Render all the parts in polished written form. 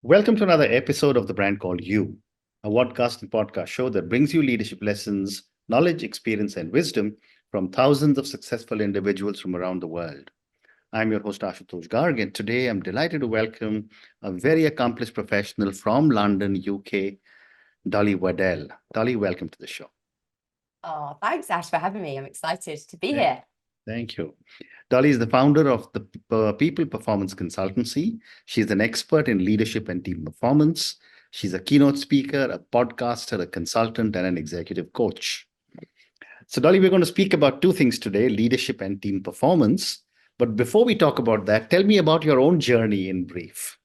Welcome to another episode of The Brand Called You, a podcast and podcast show that brings you leadership lessons, knowledge, experience, and wisdom from thousands of successful individuals from around the world. I'm your host, Ashutosh Garg, and today I'm delighted to welcome a very accomplished professional from London, UK, Dolly Waddell. Dolly, welcome to the show. Oh, thanks, Ash, for having me. I'm excited to be Yeah. here. Thank you. Dolly is the founder of the People Performance Consultancy. She's an expert in leadership and team performance. She's a keynote speaker, a podcaster, a consultant, and an executive coach. So, Dolly, we're going to speak about two things today, leadership and team performance. But before we talk about that, tell me about your own journey in brief.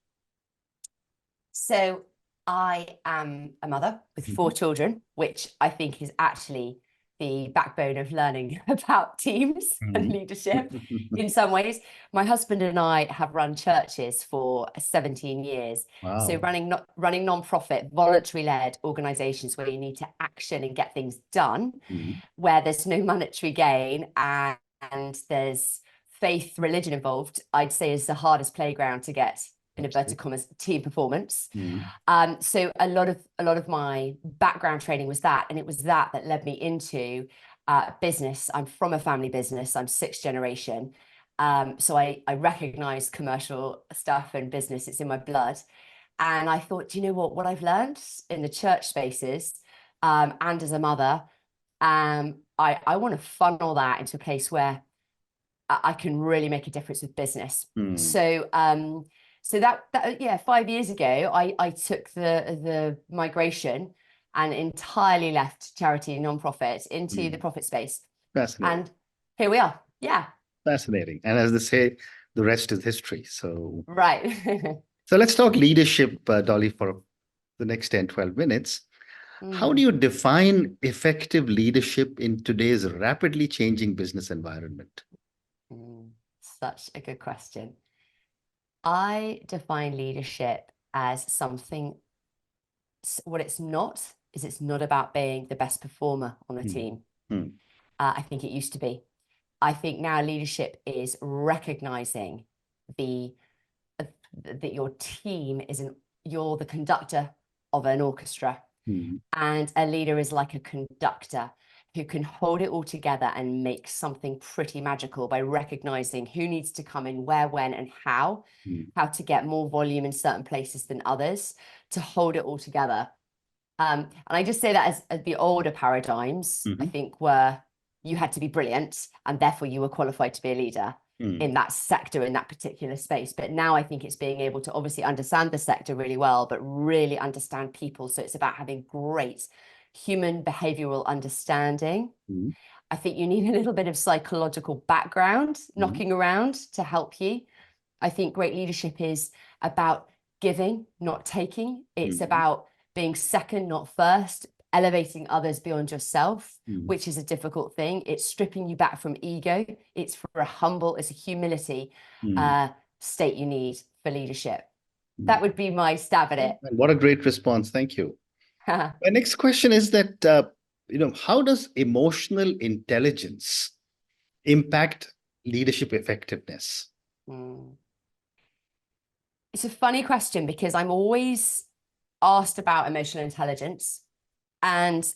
So I am a mother with 4 children, which I think is actually the backbone of learning about teams and leadership in some ways. My husband and I have run churches for 17 years. Wow. So running non-profit, voluntary-led organizations where you need to action and get things done, where there's no monetary gain and there's faith, religion involved, I'd say is the hardest playground to get, in inverted commas, team performance. So a lot of my background training was that, and it was that led me into business. I'm from a family business. I'm 6th generation. So I recognize commercial stuff and business. It's in my blood. And I thought, do you know what I've learned in the church spaces and as a mother, I want to funnel that into a place where I can really make a difference with business. So that 5 years ago, I took the migration and entirely left charity and non-profit into the profit space. Fascinating. And here we are. Yeah. Fascinating. And as they say, the rest is history. So, right. So let's talk leadership, Dolly, for the next 10, 12 minutes. How do you define effective leadership in today's rapidly changing business environment? Such a good question. I define leadership as something, what it's not about being the best performer on the team. I think it used to be. I think now leadership is recognizing that your team you're the conductor of an orchestra, and a leader is like a conductor who can hold it all together and make something pretty magical by recognizing who needs to come in, where, when, and how to get more volume in certain places than others, to hold it all together. And I just say that as the older paradigms, I think, were you had to be brilliant and therefore you were qualified to be a leader in that sector, in that particular space. But now I think it's being able to obviously understand the sector really well, but really understand people. So it's about having great human behavioral understanding. I think you need a little bit of psychological background knocking around to help you. I think great leadership is about giving, not taking. It's about being second, not first, elevating others beyond yourself, which is a difficult thing. It's stripping you back from ego. It's a humility state you need for leadership. That would be my stab at it. What a great response. Thank you. My next question is that, how does emotional intelligence impact leadership effectiveness? It's a funny question because I'm always asked about emotional intelligence, and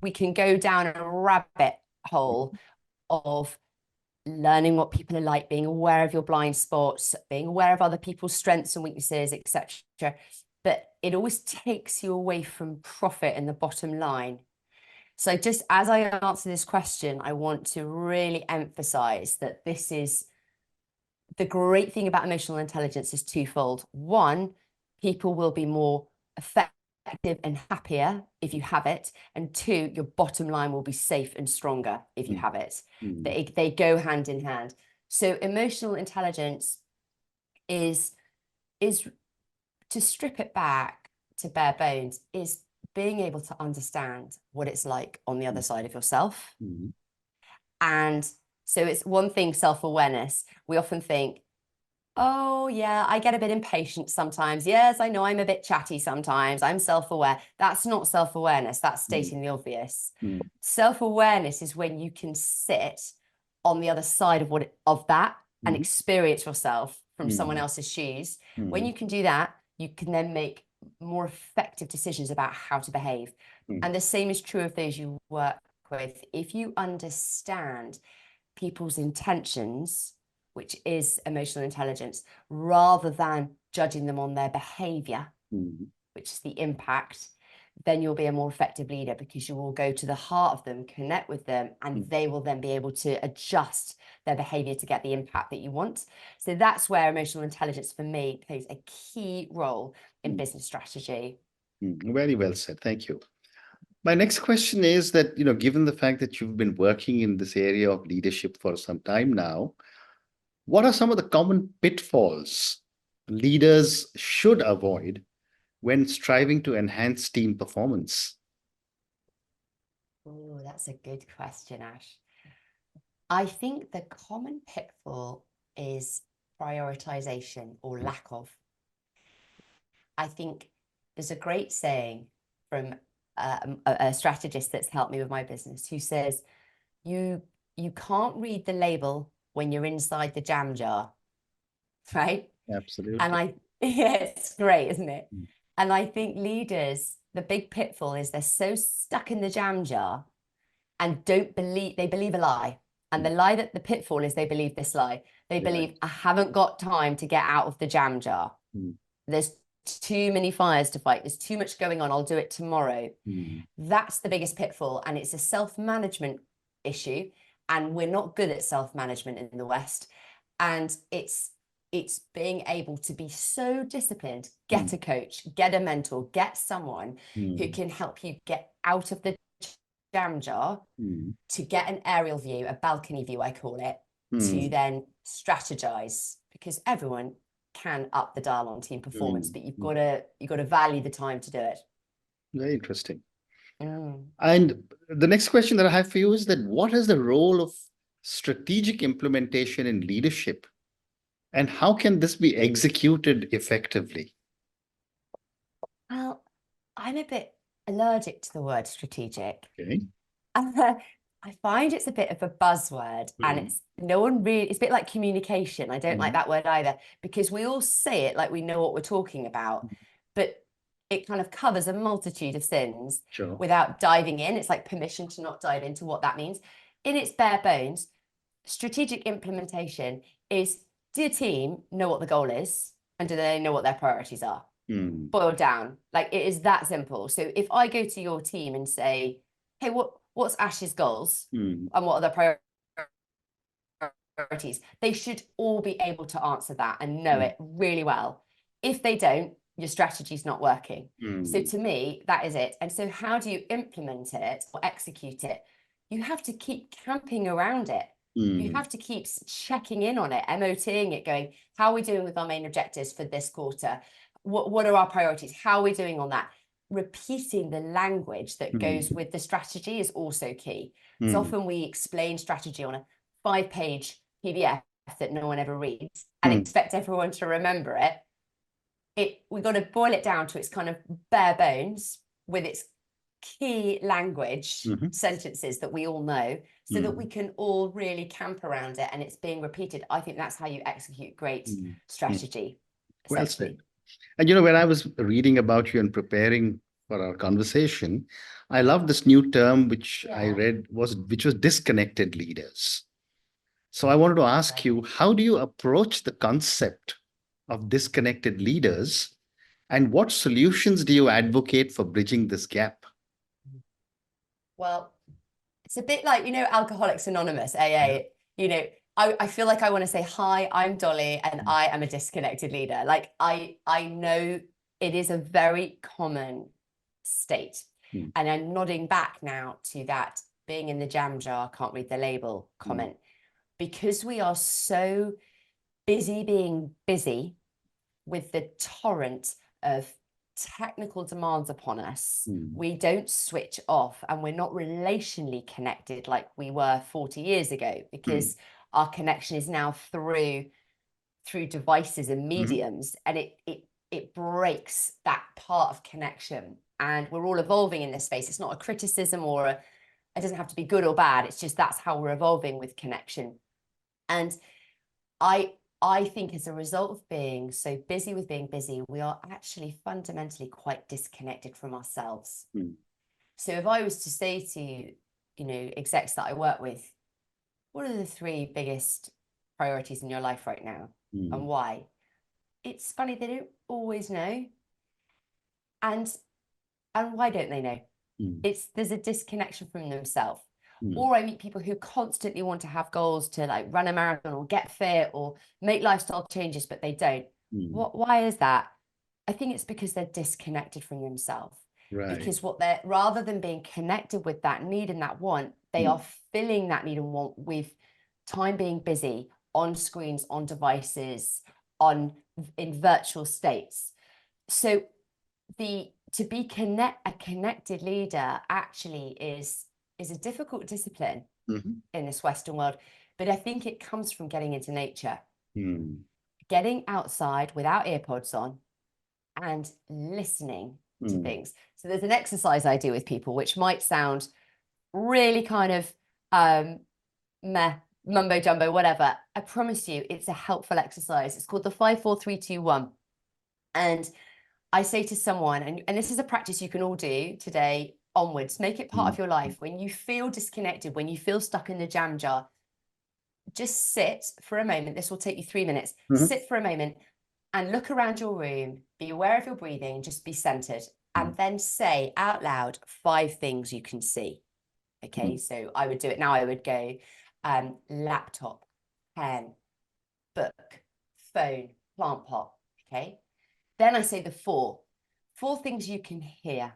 we can go down a rabbit hole of learning what people are like, being aware of your blind spots, being aware of other people's strengths and weaknesses, etc. But it always takes you away from profit and the bottom line. So just as I answer this question, I want to really emphasize that this is the great thing about emotional intelligence is twofold. One, people will be more effective and happier if you have it. And 2, your bottom line will be safe and stronger if you have it. They go hand in hand. So emotional intelligence is to strip it back to bare bones, is being able to understand what it's like on the other side of yourself. And so it's one thing, self-awareness. We often think, oh yeah, I get a bit impatient sometimes. Yes, I know I'm a bit chatty sometimes. I'm self-aware. That's not self-awareness. That's stating the obvious. Self-awareness is when you can sit on the other side of that and experience yourself from someone else's shoes. When you can do that, you can then make more effective decisions about how to behave. And the same is true of those you work with. If you understand people's intentions, which is emotional intelligence, rather than judging them on their behavior, which is the impact, then you'll be a more effective leader, because you will go to the heart of them, connect with them, and they will then be able to adjust their behavior to get the impact that you want. So that's where emotional intelligence for me plays a key role in business strategy. Very well said. Thank you. My next question is that, given the fact that you've been working in this area of leadership for some time now, what are some of the common pitfalls leaders should avoid when striving to enhance team performance? Oh, that's a good question, Ash. I think the common pitfall is prioritization or lack of. I think there's a great saying from a strategist that's helped me with my business, who says, you can't read the label when you're inside the jam jar, right? Absolutely. And yeah, it's great, isn't it? And I think leaders, the big pitfall is they're so stuck in the jam jar and they believe a lie. And the pitfall is they believe this lie. They believe, I haven't got time to get out of the jam jar. There's too many fires to fight. There's too much going on. I'll do it tomorrow. That's the biggest pitfall. And it's a self-management issue. And we're not good at self-management in the West. And it's being able to be so disciplined, get a coach, get a mentor, get someone who can help you get out of the jam jar, to get an aerial view, a balcony view, I call it, to then strategize, because everyone can up the dial on team performance, but you've got to value the time to do it. Very interesting. And the next question that I have for you is that what is the role of strategic implementation in leadership, and how can this be executed effectively? Well, I'm a bit allergic to the word strategic. Okay. I find it's a bit of a buzzword, and it's a bit like communication. I don't like that word either, because we all say it like we know what we're talking about, but it kind of covers a multitude of sins without diving in. It's like permission to not dive into what that means. In its bare bones, strategic implementation is, do your team know what the goal is, and do they know what their priorities are? Boiled down, like it is that simple. So if I go to your team and say, hey, what's Ash's goals and what are the priorities, they should all be able to answer that and know it really well. If they don't, your strategy's not working. So to me, that is it. And so how do you implement it or execute it? You have to keep camping around it. You have to keep checking in on it, MOTing it, going, how are we doing with our main objectives for this quarter? What are our priorities? How are we doing on that? Repeating the language that goes with the strategy is also key. So often we explain strategy on a 5-page PDF that no one ever reads and expect everyone to remember it. We've got to boil it down to its kind of bare bones with its key language sentences that we all know, so that we can all really camp around it and it's being repeated. I think that's how you execute great strategy. Well said. And when I was reading about you and preparing for our conversation, I love this new term which I read which was disconnected leaders. So I wanted to ask you, how do you approach the concept of disconnected leaders, and what solutions do you advocate for bridging this gap? Well, it's a bit like, Alcoholics Anonymous, AA, I feel like I want to say, hi, I'm Dolly and I am a disconnected leader. Like I know it is a very common state. And I'm nodding back now to that being in the jam jar, can't read the label comment, because we are so busy being busy with the torrent of technical demands upon us. We don't switch off, and we're not relationally connected like we were 40 years ago, because our connection is now through devices and mediums, and it breaks that part of connection. And we're all evolving in this space. It's not a criticism it doesn't have to be good or bad. It's just that's how we're evolving with connection. And I I think as a result of being so busy with being busy, we are actually fundamentally quite disconnected from ourselves. So if I was to say to, execs that I work with, what are the 3 biggest priorities in your life right now and why? It's funny, they don't always know. And why don't they know? There's a disconnection from themselves. Or I meet people who constantly want to have goals to like run a marathon or get fit or make lifestyle changes, but they don't. Why is that? I think it's because they're disconnected from themselves. Right. Because rather than being connected with that need and that want, they are filling that need and want with time being busy on screens, on devices, in virtual states. So to be a connected leader actually is a difficult discipline in this Western world, but I think it comes from getting into nature, getting outside without earpods on and listening to things. So there's an exercise I do with people, which might sound really kind of mumbo jumbo, whatever. I promise you, it's a helpful exercise. It's called the 5, 4, 3, 2, 1. And I say to someone, and this is a practice you can all do today onwards, make it part of your life. When you feel disconnected, when you feel stuck in the jam jar, just sit for a moment. This will take you 3 minutes. Sit for a moment and look around your room, be aware of your breathing, just be centered, and then say out loud 5 things you can see. Okay, so I would do it now. I would go laptop, pen, book, phone, plant pot. Okay, then I say the 4 things you can hear.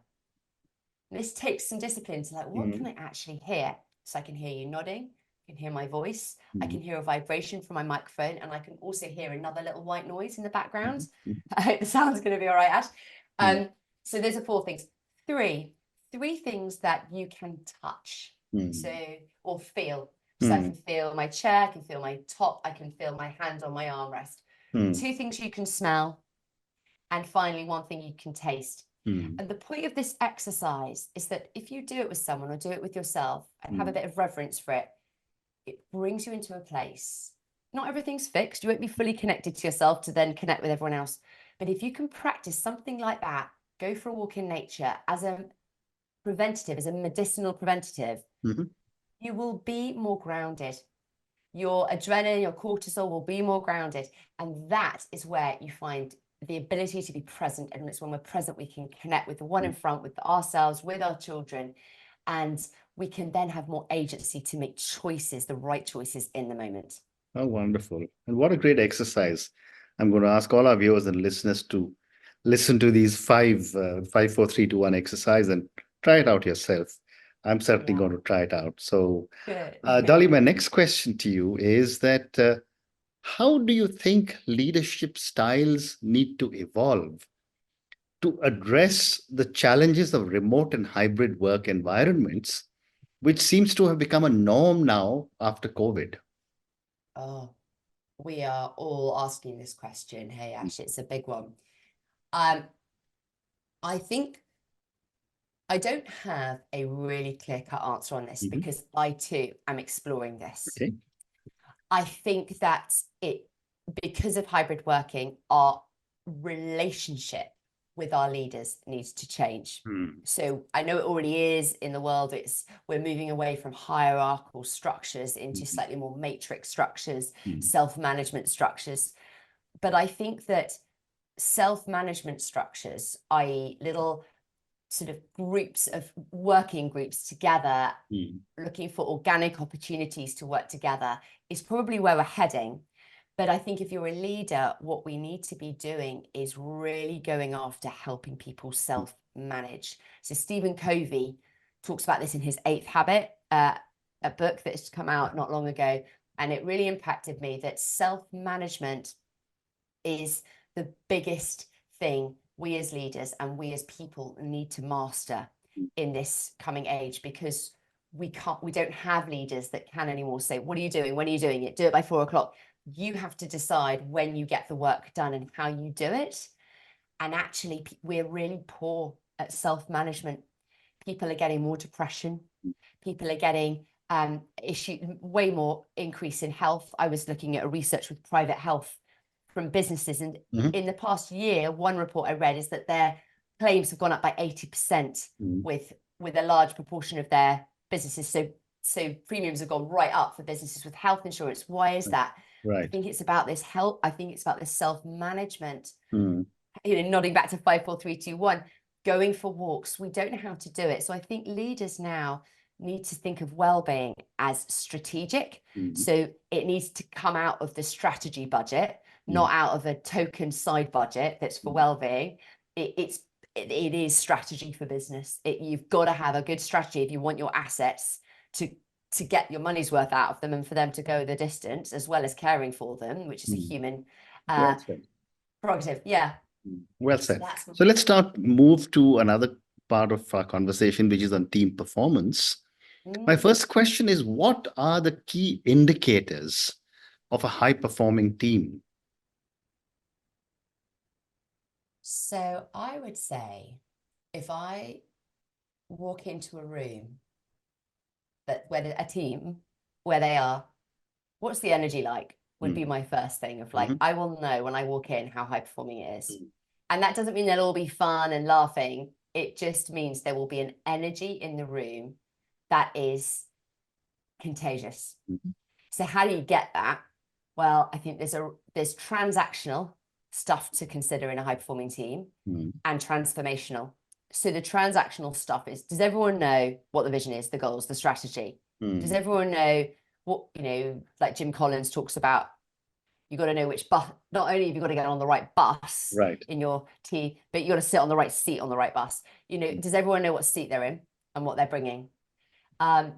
This takes some discipline to like, what can I actually hear? So I can hear you nodding, I can hear my voice, I can hear a vibration from my microphone, and I can also hear another little white noise in the background. I hope the sound's going to be all right, Ash. So those are 4 things. 3 things that you can touch, or feel. So I can feel my chair, I can feel my top, I can feel my hand on my armrest. 2 things you can smell, and finally 1 thing you can taste. And the point of this exercise is that if you do it with someone or do it with yourself and have a bit of reverence for it, it brings you into a place. Not everything's fixed. You won't be fully connected to yourself to then connect with everyone else. But if you can practice something like that, go for a walk in nature as a preventative, as a medicinal preventative, you will be more grounded. Your adrenaline, your cortisol will be more grounded. And that is where you find the ability to be present. And it's when we're present, we can connect with the one in front, with ourselves, with our children. And we can then have more agency to make choices, the right choices in the moment. Oh, wonderful. And what a great exercise. I'm going to ask all our viewers and listeners to listen to these 5, 5, 4, 3, 2, 1 exercise and try it out yourself. I'm certainly going to try it out. So, Dolly, my next question to you is that how do you think leadership styles need to evolve to address the challenges of remote and hybrid work environments, which seems to have become a norm now after COVID? Oh, we are all asking this question. Hey, Ash, it's a big one. I think I don't have a really clear-cut answer on this because I too am exploring this. Okay. I think that because of hybrid working, our relationship with our leaders needs to change. So I know it already is in the world. We're moving away from hierarchical structures into slightly more matrix structures, self-management structures. But I think that self-management structures, i.e. little sort of groups of working groups together, looking for organic opportunities to work together, is probably where we're heading. But I think if you're a leader, what we need to be doing is really going after helping people self-manage. So Stephen Covey talks about this in his 8th Habit, a book that's come out not long ago. And it really impacted me that self-management is the biggest thing we as leaders and we as people need to master in this coming age, because we don't have leaders that can anymore say, what are you doing? When are you doing it? Do it by 4 o'clock. You have to decide when you get the work done and how you do it. And actually, we're really poor at self-management. People are getting more depression. People are getting issue, way more increase in health. I was looking at a research with private health from businesses, and in the past year, one report I read is that their claims have gone up by 80% with a large proportion of their businesses. So premiums have gone right up for businesses with health insurance. Why is that? Right. I think it's about this health. I think it's about this self-management. Nodding back to 5, 4, 3, 2, 1, going for walks. We don't know how to do it. So I think leaders now need to think of well-being as strategic. So it needs to come out of the strategy budget, not out of a token side budget that's for well-being. It is strategy for business. You've got to have a good strategy if you want your assets to get your money's worth out of them and for them to go the distance, as well as caring for them, which is a human prerogative. Yeah. Well said. So let's move to another part of our conversation, which is on team performance. My first question is, what are the key indicators of a high-performing team? So I would say, if I walk into a room, a team where they are, what's the energy like, would be my first thing of like, I will know when I walk in how high performing it is. And that doesn't mean they'll all be fun and laughing. It just means there will be an energy in the room that is contagious. So how do you get that? Well, I think there's transactional stuff to consider in a high performing team and transformational. So the transactional stuff is, does everyone know what the vision is, the goals, the strategy? Does everyone know what, like Jim Collins talks about, you got to know which bus, not only have you got to get on the right bus in your team, but you got to sit on the right seat on the right bus. Does everyone know what seat they're in and what they're bringing?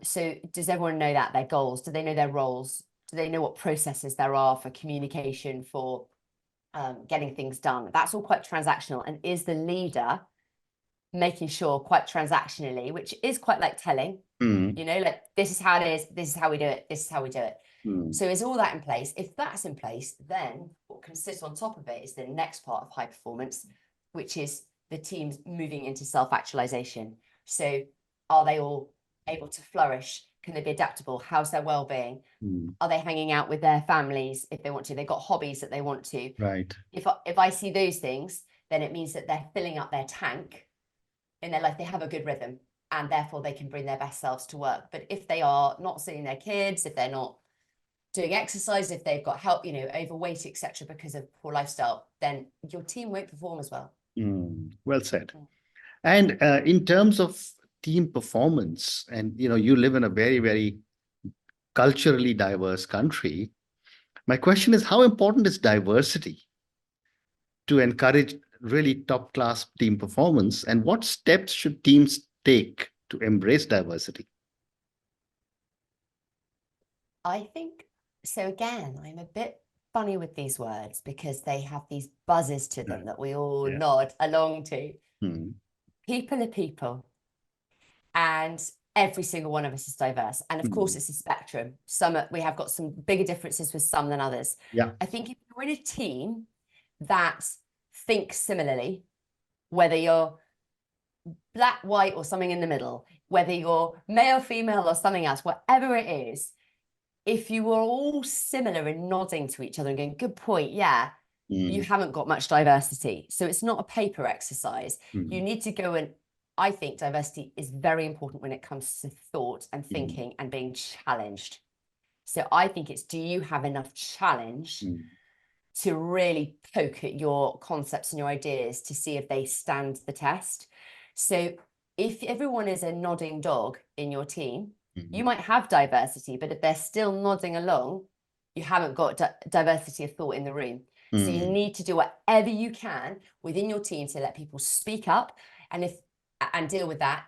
So does everyone know that, their goals? Do they know their roles? Do they know what processes there are for communication, for getting things done? That's all quite transactional. And is the leader making sure quite transactionally, which is quite like telling, like, this is how it is, this is how we do it, this is how we do it. So is all that in place? If that's in place, then what can sit on top of it is the next part of high performance, which is the teams moving into self-actualization. So are they all able to flourish? Can they be adaptable? How's their well-being? Are they hanging out with their families if they want to? They've got hobbies that they want to. Right. If I see those things, then it means that they're filling up their tank in their life. They have a good rhythm, and therefore they can bring their best selves to work. But if they are not seeing their kids, if they're not doing exercise, if they've got help, overweight, etc., because of poor lifestyle, then your team won't perform as well. Well said. And in terms of team performance, and you live in a very, very culturally diverse country, my question is, how important is diversity to encourage really top-class team performance, and what steps should teams take to embrace diversity? I think so. Again, I'm a bit funny with these words because they have these buzzes to them that we all nod along to. People are people, and every single one of us is diverse. And of course, it's a spectrum. We have got some bigger differences with some than others. I think if you're in a team that thinks similarly, whether you're black, white, or something in the middle, whether you're male, female, or something else, whatever it is, if you were all similar in nodding to each other and going, good point, you haven't got much diversity. So it's not a paper exercise. You need to go, and I think diversity is very important when it comes to thought and thinking and being challenged. So I think it's, do you have enough challenge to really poke at your concepts and your ideas to see if they stand the test? So if everyone is a nodding dog in your team, you might have diversity, but if they're still nodding along, you haven't got diversity of thought in the room. So you need to do whatever you can within your team to let people speak up and deal with that.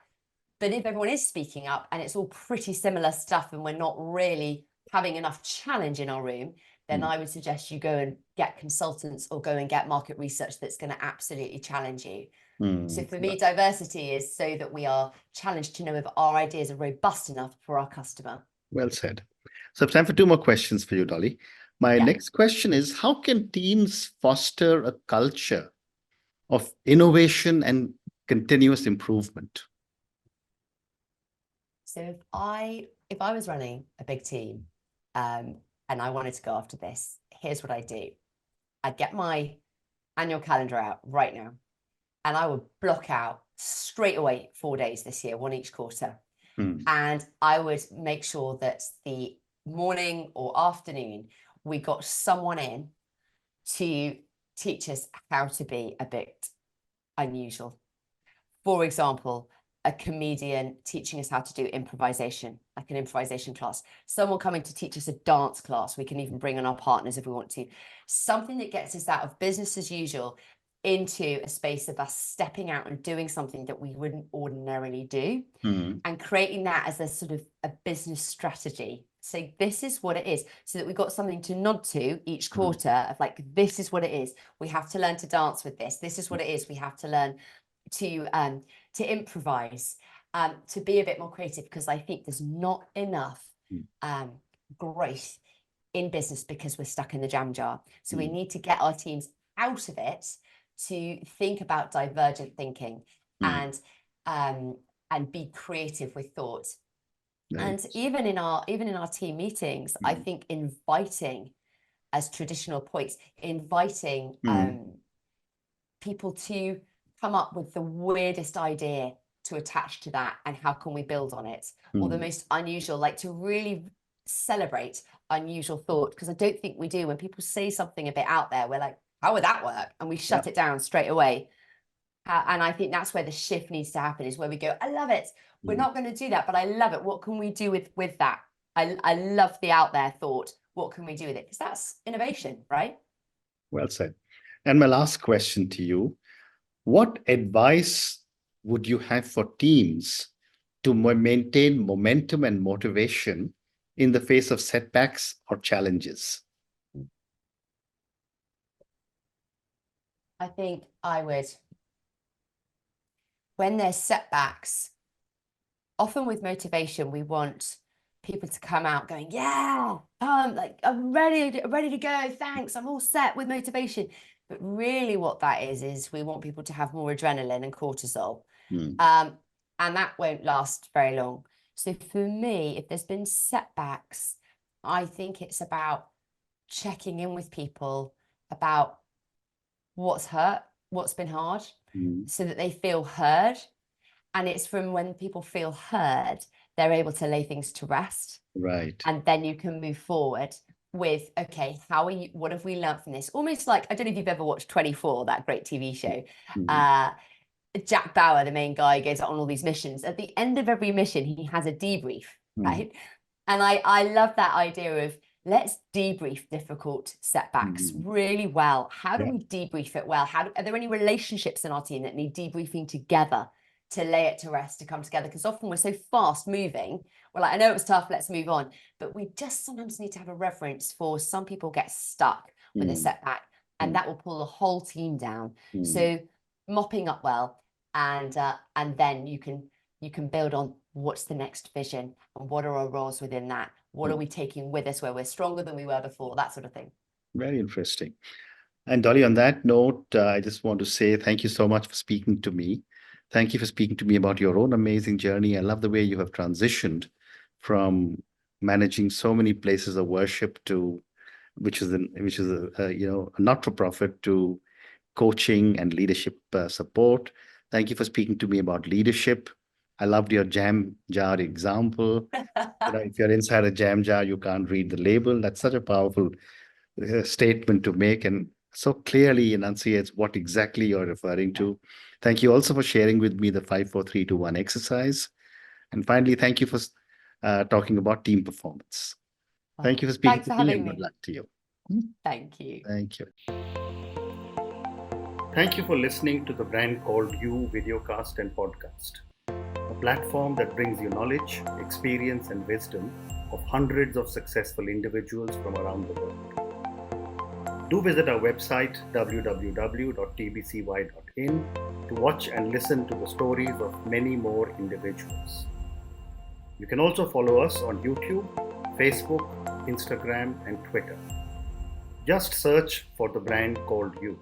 But if everyone is speaking up and it's all pretty similar stuff and we're not really having enough challenge in our room, then I would suggest you go and get consultants or go and get market research that's going to absolutely challenge you. So for me, diversity is so that we are challenged to know if our ideas are robust enough for our customer. Well said. So I have time for 2 more questions for you, Dolly. My next question is, how can teams foster a culture of innovation and continuous improvement? So if I if I was running a big team and I wanted to go after this, here's what I'd do. I'd get my annual calendar out right now, and I would block out straight away 4 days this year, one each quarter. And I would make sure that the morning or afternoon, we got someone in to teach us how to be a bit unusual. For example, a comedian teaching us how to do improvisation, like an improvisation class. Someone coming to teach us a dance class. We can even bring on our partners if we want to. Something that gets us out of business as usual into a space of us stepping out and doing something that we wouldn't ordinarily do, and creating that as a sort of a business strategy. So this is what it is, so that we've got something to nod to each quarter of like, this is what it is. We have to learn to dance with this. This is what it is. We have to learn to improvise, to be a bit more creative, because I think there's not enough growth in business because we're stuck in the jam jar. So we need to get our teams out of it to think about divergent thinking and be creative with thought. Nice. And even in our team meetings, I think inviting, as traditional points, inviting people to come up with the weirdest idea to attach to that, and how can we build on it, or the most unusual, like to really celebrate unusual thought, because I don't think we do. When people say something a bit out there, we're like, how would that work? And we shut it down straight away. And I think that's where the shift needs to happen, is where we go, I love it. We're not going to do that, but I love it. What can we do with that? I love the out there thought. What can we do with it? Because that's innovation, right? Well said. And my last question to you, what advice would you have for teams to maintain momentum and motivation in the face of setbacks or challenges? I think I would, when there's setbacks, often with motivation, we want people to come out going, yeah, like I'm ready to go. Thanks. I'm all set with motivation. But really what that is we want people to have more adrenaline and cortisol. And that won't last very long. So for me, if there's been setbacks, I think it's about checking in with people about what's hurt, what's been hard, so that they feel heard. And it's from when people feel heard, they're able to lay things to rest. Right. And then you can move forward with, okay, what have we learned from this? Almost like, I don't know if you've ever watched 24, that great TV show. Jack Bauer, the main guy, goes on all these missions. At the end of every mission, he has a debrief, right? And I love that idea of, let's debrief difficult setbacks really well. How do we debrief it well? Are there any relationships in our team that need debriefing together to lay it to rest, to come together? Because often we're so fast moving, we're like, I know it was tough, let's move on. But we just sometimes need to have a reverence for, some people get stuck with a setback, and that will pull the whole team down. So mopping up well, and then you can build on what's the next vision, and what are our roles within that? What are we taking with us where we're stronger than we were before? That sort of thing. Very interesting. And Dolly, on that note, I just want to say thank you so much for speaking to me. Thank you for speaking to me about your own amazing journey. I love the way you have transitioned from managing so many places of worship to, which is a not-for-profit, to coaching and leadership support. Thank you for speaking to me about leadership. I loved your jam jar example. If you're inside a jam jar, you can't read the label. That's such a powerful statement to make, and so clearly enunciates what exactly you're referring to. Thank you also for sharing with me the 5, 4, 3, 2, 1 exercise. And finally, thank you for talking about team performance. Thank you for speaking to me, and good luck to you. Thank you. Thank you. Thank you for listening to the Brand Called You videocast and podcast, a platform that brings you knowledge, experience, and wisdom of hundreds of successful individuals from around the world. Do visit our website, www.tbcy.in, to watch and listen to the stories of many more individuals. You can also follow us on YouTube, Facebook, Instagram, and Twitter. Just search for The Brand Called You.